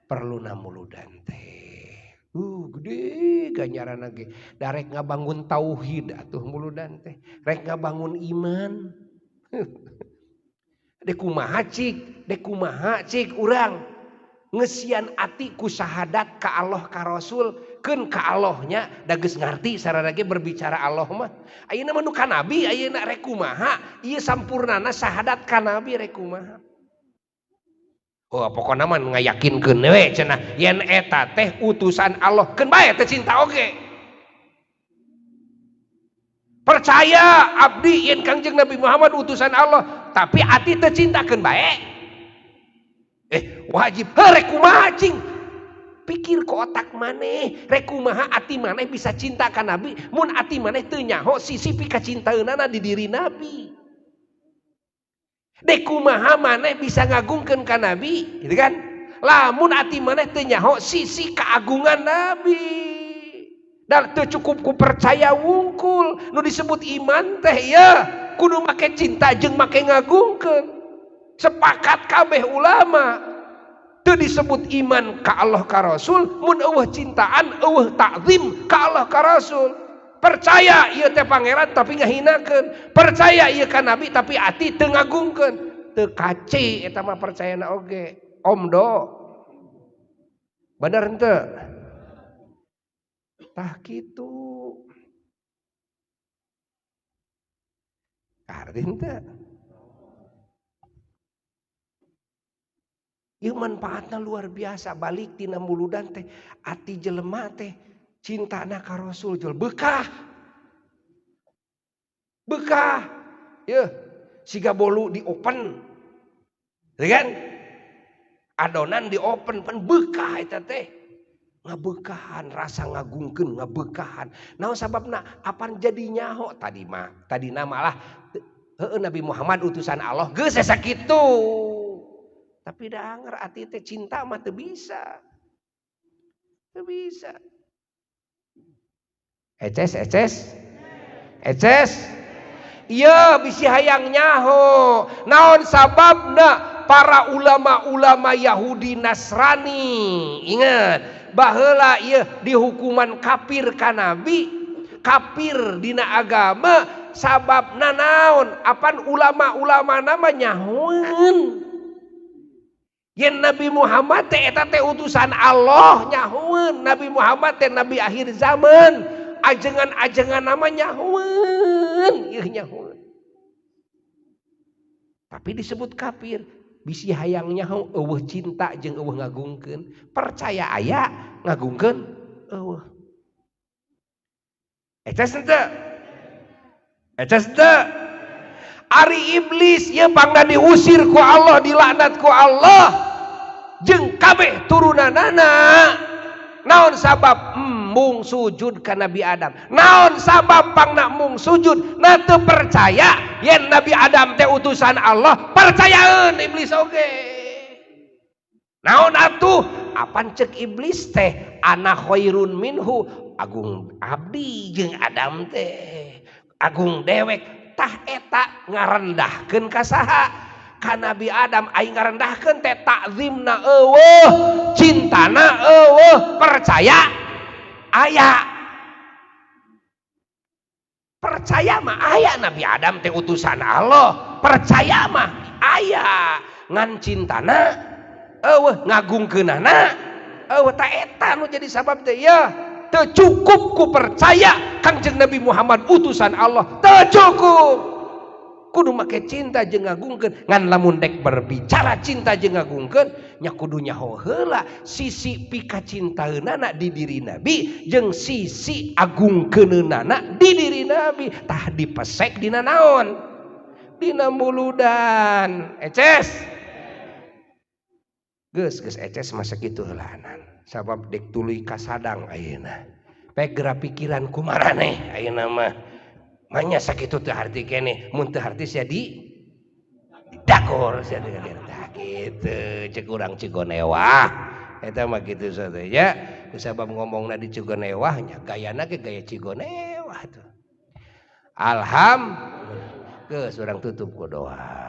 perlu namuludan teh. Gede ganjaran lagi. Darek ngabangun tauhid atuh muludan teh. Rek ngabangun iman. Dek kumaha cik urang ngesian ati ku syahadat ka Allah ka Rasul keun ka Allahnya da geus ngarti sarana ge berbicara Allah mah ayeuna mah nu ka nabi ayeuna rek kumaha ieu sampurnana syahadat ka nabi rek kumaha. Oh pokona mah ngayakinkeun we cenah yen eta teh utusan Allah keun bae teh cinta oge. Percaya abdi yen Kangjeng Nabi Muhammad utusan Allah tapi ati teu cintakeun bae. Wajib rek kumaha cing. Pikir ke otak maneh rek kumaha ati maneh bisa cinta ka Nabi mun ati maneh teu nyaho sisi pikacintaeunana di diri Nabi. Dek kumaha maneh bisa ngagungkeun ka Nabi gitu kan. Lamun ati maneh teu nyaho sisi keagungan Nabi. Dan teu cukup ku percaya wungkul nu disebut iman teh ya kudu make cinta jeung make ngagungkeun. Sepakat kabeh ulama teu disebut iman ka Allah ka Rasul mun eueuh cintaan eueuh takzim ka Allah ka Rasul. Percaya ieu teh pangeran tapi ngahinakeun, percaya ieu ka Nabi tapi ati teu ngagungkeun. Teu kace eta mah percayana oge. Omdo. Bener henteu? Tah kitu. Arti henteu? Ieu manfaatna luar biasa balik tina muludan teh ati jelema teh cintana ka Rasul jol bekah. Bekah. Yeuh, siga bolu di open. Ya kan? Adonan di open pan bekah eta teh. Ngabekahan rasa ngagungkeun ngabekahan. Naon sababna apan jadi nyaho tadi nama lah heueuh Nabi Muhammad utusan Allah geus sakitu. Tapi da anger ati teh cinta mah teu bisa. Teu bisa. Eces. Iya bisi hayang nyaho. Naon sababna para ulama-ulama Yahudi Nasrani. Ingat, baheula ieu dihukuman kafir ka Nabi, kafir dina agama sababna naon? Apan ulama-ulama nama nyahoeun. Yen Nabi Muhammad teh eta teh utusan Allah nyahoeun. Nabi Muhammad teh nabi akhir zaman. Ajengan-ajengan nama nyahoeun, ieu nyahoeun. Tapi disebut kafir, bisi hayang nyaho eueuh cinta jeung eueuh ngagungkeun. Percaya aya ngagungkeun eueuh. Eces henteu? Ari iblis ieu pangna diusir ku Allah, dilaknat ku Allah jeung kabeh turunanana. Naon sabab mung sujud ka Nabi Adam. Naon sabab pangna mung sujud? Na teu percaya yen Nabi Adam teh utusan Allah, percayaeun iblis oge. Naon atuh? Apan ceuk iblis teh ana khairun minhu, agung abdi jeung Adam teh. Agung dewek tah eta ngarendahkeun ka saha? Ka Nabi Adam aing ngarendahkeun teh takzimna eueuh, cintana eueuh, percaya aya. Percaya mah aya Nabi Adam teh utusan Allah. Percaya mah aya. Ngan cintana eueuh, ngagungkeunana eueuh, ta eta nu jadi sabab teh ya. Teu cukup ku percaya Kangjeng Nabi Muhammad utusan Allah. Teu cukup. Kudu make cinta jeung ngagungkeun. Ngan lamun dek berbicara cinta jeung ngagungkeun nya kudu nyaho heula sisi pikacintaeunana di diri Nabi jeung sisi agungkeunana di diri Nabi. Tah dipesek dina naon? Dina muludan. Eces. Geus eces mah sakitu heulanan. Sabab dek tuluy kasadang ayeuna. Pek geura pikiran kumaraneh ayeuna mah. Manya sakitu teu harti keneh, mun teu harti sia di dakor sia tah kitu ceuk urang Cigonewah. Eta mah kitu sateja. Kusabab ngomongna di Cigonewah nya gayana ge gaya Cigonewah tuh. Alhamdulillah. Geus urang tutup ku doa.